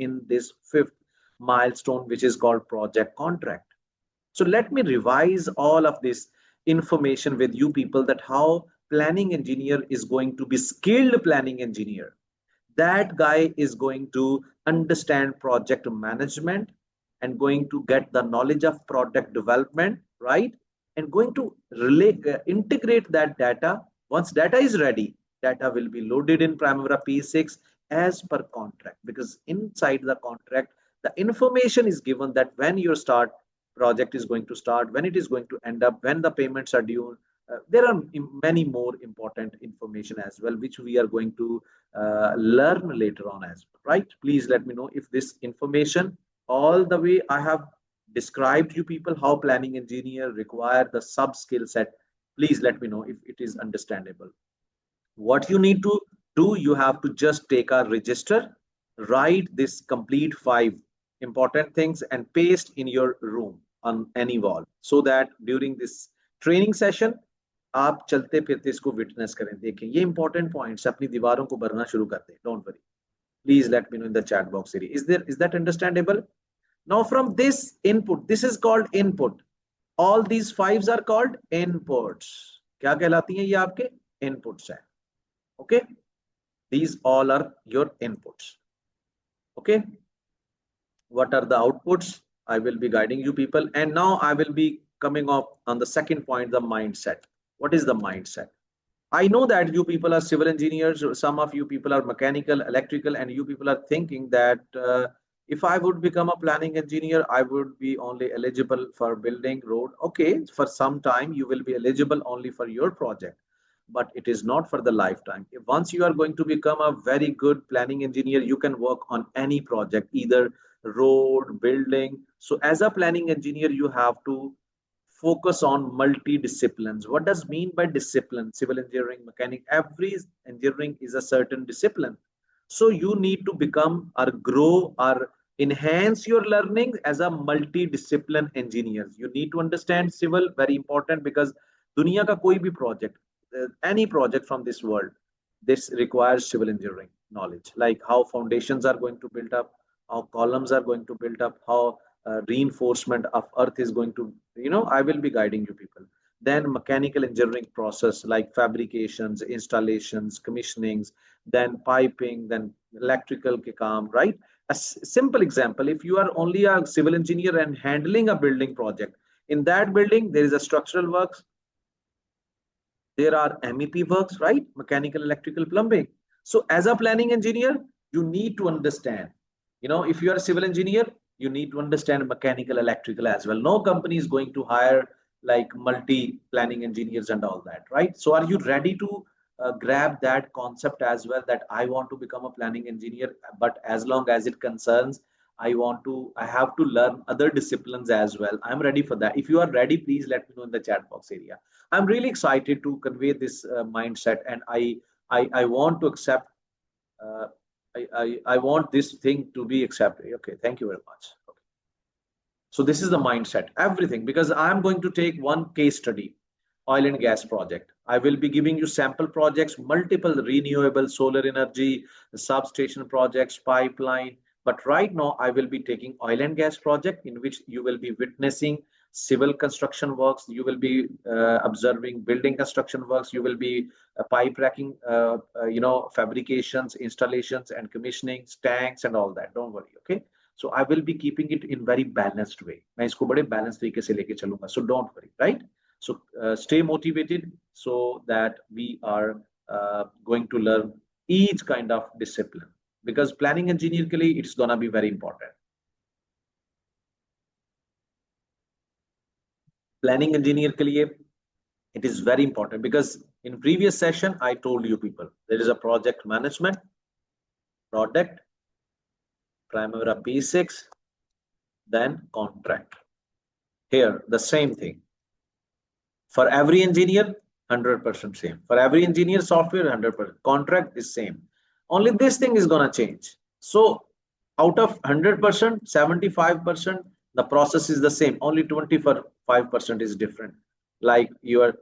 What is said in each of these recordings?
in this fifth milestone, which is called project contract. So let me revise all of this information with you people, that how planning engineer is going to be skilled planning engineer. That guy is going to understand project management and going to get the knowledge of product development, right? And going to integrate that data. Once data is ready, data will be loaded in Primavera P6 as per contract, because inside the contract, the information is given that when your project is going to start, when it is going to end up, when the payments are due. There are many more important information as well, which we are going to learn later on as well, right? Please let me know if this information, all the way I have described you people how planning engineer require the sub skill set. Please let me know if it is understandable. What you need to do, you have to just take a register, write this complete 5 important things and paste in your room on any wall, so that during this training session आप चलते फिरते इसको witness करें, देखें ये important points अपनी दीवारों को भरना शुरू कर दें. Don't worry, please let me know in the chat box area. Is that understandable? Now from this input, this is called input. All these 5s are called inputs. क्या कहलाती हैं ये? आपके इनपुट्स हैं. Okay, these all are your inputs. Okay, what are the outputs? I will be guiding you people, and now I will be coming up on the second point, the mindset. What is the mindset? I know that you people are civil engineers, some of you people are mechanical, electrical, and you people are thinking that if I would become a planning engineer, I would be only eligible for building road. Okay, for some time you will be eligible only for your project, but it is not for the lifetime. Once you are going to become a very good planning engineer, you can work on any project, either road, building. So as a planning engineer, you have to focus on multi-disciplines. What does mean by discipline? Civil engineering, mechanic, every engineering is a certain discipline. So you need to become or grow or enhance your learning as a multi-discipline engineer. You need to understand civil, very important, because दुनिया का कोई भी project, any project from this world, this requires civil engineering knowledge, like how foundations are going to build up, how columns are going to build up, how reinforcement of earth is going to, I will be guiding you people. Then mechanical engineering process, like fabrications, installations, commissionings, then piping, then electrical ke kaam, right? A simple example, if you are only a civil engineer and handling a building project, in that building there is a structural works, there are MEP works, right? Mechanical, electrical, plumbing. So as a planning engineer, you need to understand, if you are a civil engineer, you need to understand mechanical, electrical as well. No company is going to hire like multi planning engineers and all that, right? So are you ready to grab that concept as well, that I want to become a planning engineer, but as long as it concerns, I have to learn other disciplines as well. I'm ready for that. If you are ready, please let me know in the chat box area. I'm really excited to convey this mindset, and I want to accept, I want this thing to be accepted. Okay, thank you very much. Okay. So this is the mindset, everything, because I'm going to take one case study, oil and gas project. I will be giving you sample projects, multiple renewable solar energy, substation projects, pipeline. But right now I will be taking oil and gas project, in which you will be witnessing civil construction works, you will be observing building construction works, you will be pipe racking, fabrications, installations and commissioning, tanks and all that. Don't worry, okay? So I will be keeping it in very balanced way. मैं इसको बड़े balanced तरीके से लेके चलूँगा. So don't worry, right? So stay motivated, so that we are going to learn each kind of discipline, because planning engineer के लिए it's gonna be very important. Planning engineer के लिए it is very important, because in previous session I told you people there is a project management, product, Primavera P6, then contract. Here the same thing. For every engineer, 100% same. For every engineer software, 100%. Contract is same. Only this thing is gonna change. So out of 100%, 75%, the process is the same. Only 25% is different. Like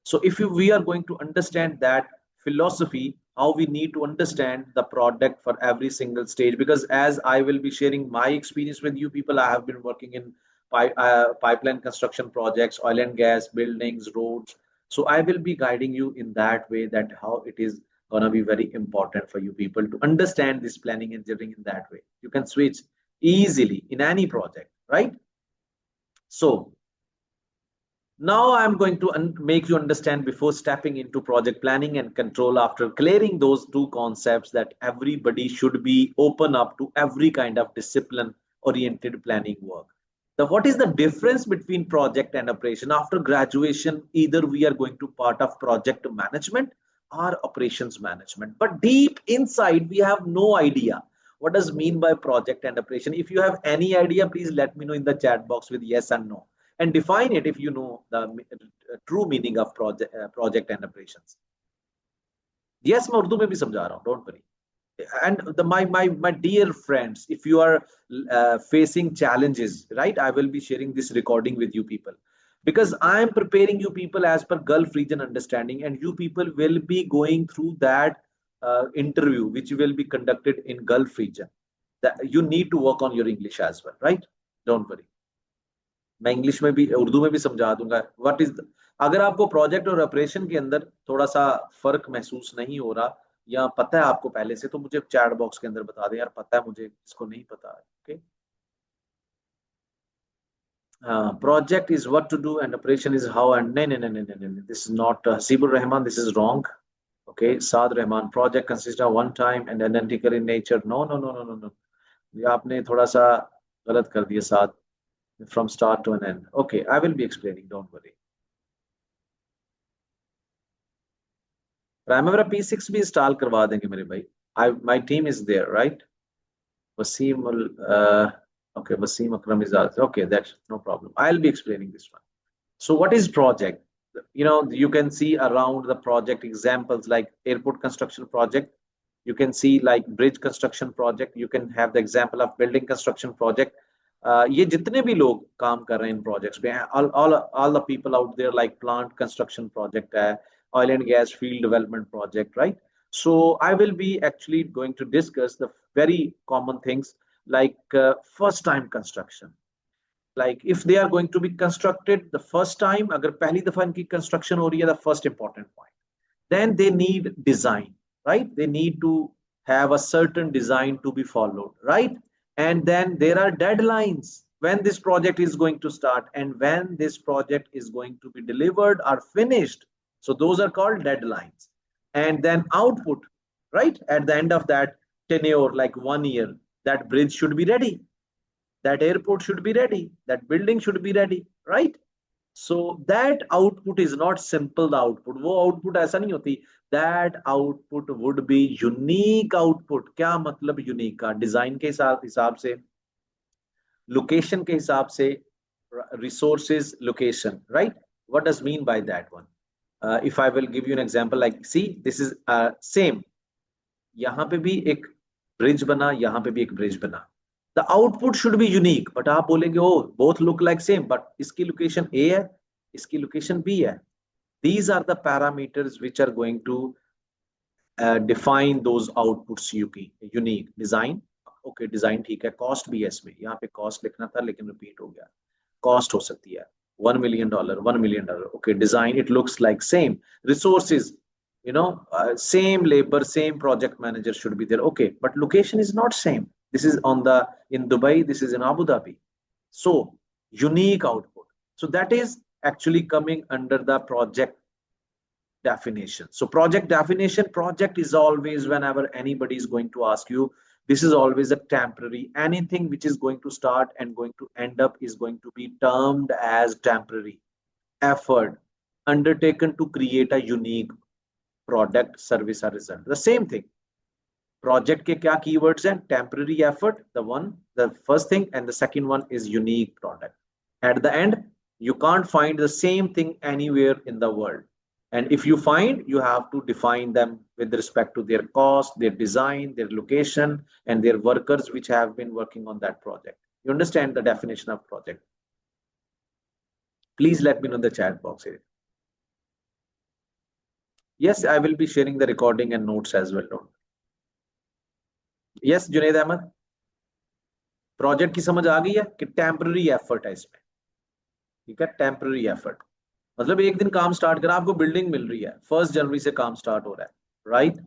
so if we are going to understand that philosophy, how we need to understand the product for every single stage. Because as I will be sharing my experience with you people, I have been working in pipeline construction projects, oil and gas, buildings, roads. So I will be guiding you in that way, that how it is gonna be very important for you people to understand this planning engineering in that way. You can switch easily in any project, right? So now I'm going to make you understand before stepping into project planning and control, after clearing those two concepts, that everybody should be open up to every kind of discipline oriented planning work. What is the difference between project and operation? After graduation, either we are going to part of project management or operations management. But deep inside, we have no idea what does mean by project and operation. If you have any idea, please let me know in the chat box with yes and no, and define it if you know the true meaning of project and operations. Yes, मैं उर्दू में भी समझा रहा हूँ, don't worry. And my dear friends, if you are facing challenges, right, I will be sharing this recording with you people, because I am preparing you people as per Gulf region understanding, and you people will be going through that interview which will be conducted in Gulf region. That you need to work on your English as well, right? Don't worry. मैं English में भी उर्दू में भी समझा दूंगा what is. अगर आपको project और ऑपरेशन के अंदर थोड़ा सा फर्क महसूस नहीं हो रहा, या पता है आपको पहले से, तो मुझे चैट बॉक्स के अंदर बता दें, यार पता है मुझे, इसको नहीं पता है। Okay, project is what to do and operation is how, and no, this is not Hasibur Rahman, this is wrong. Okay, Saad Rahman, project consists of one time and identical in nature. No, ये आपने थोड़ा सा गलत कर दिया साद, from start to an end. Okay, I will be explaining, don't worry. Primavera P6 भी install करवा देंगे मेरे भाई. My team is there, right? Wasim, okay, Wasim Akram is also, okay, that's no problem. I'll be explaining this one. So what is project? You know, you can see around the project examples like airport construction project. You can see like bridge construction project. You can have the example of building construction project. ये जितने भी लोग काम कर रहे हैं इन projects पे, all the people out there, like plant construction project है, oil and gas field development project, right? So I will be actually going to discuss the very common things like first time construction. Like if they are going to be constructed the first time, अगर पहली दफा इनकी construction हो रही है, the first important point, then they need design, right? They need to have a certain design to be followed, right? And then there are deadlines when this project is going to start and when this project is going to be delivered or finished. So those are called deadlines. And then output, right? At the end of that tenure, like 1 year, that bridge should be ready, that airport should be ready, that building should be ready, right? So that output is not simple the output. वो output ऐसा नहीं होती. That output would be unique output. क्या मतलब unique का? Design के हिसाब से, location के हिसाब से, resources location, right? What does mean by that one? If I will give you an example, like see, this is same. यहाँ पे भी एक bridge बना, यहाँ पे भी एक bridge बना. The output should be unique, but आप बोलेंगे oh both look like same, but इसकी location A है, इसकी location B है. These are the parameters which are going to define those outputs unique. Design, okay, design ठीक है, cost भी है इसमें, यहाँ पे cost लिखना था लेकिन repeat हो गया. Cost हो सकती है $1 million, $1 million. Okay, design, it looks like same. Resources, you know, same labor, same project manager should be there. Okay, but location is not same. This is in Dubai, this is in Abu Dhabi. So unique output. So that is actually coming under the project definition. So project definition, project is always, whenever anybody is going to ask you, this is always a temporary. Anything which is going to start and going to end up is going to be termed as temporary. Effort undertaken to create a unique product, service, or result. The same thing. Project के क्या keywords हैं? Temporary effort, the first thing, and the second one is unique product. At the end, you can't find the same thing anywhere in the world. And if you find, you have to define them with respect to their cost, their design, their location, and their workers which have been working on that project. You understand the definition of project? Please let me know in the chat box here. Yes, I will be sharing the recording and notes as well. Don't. Yes, Junaid Ahmed, project की समझ आ गई है कि temporary effort है इसमें। ठीक है, temporary effort मतलब एक दिन काम स्टार्ट करा, आपको बिल्डिंग मिल रही है, 1 जनवरी से काम स्टार्ट हो रहा है, राइट।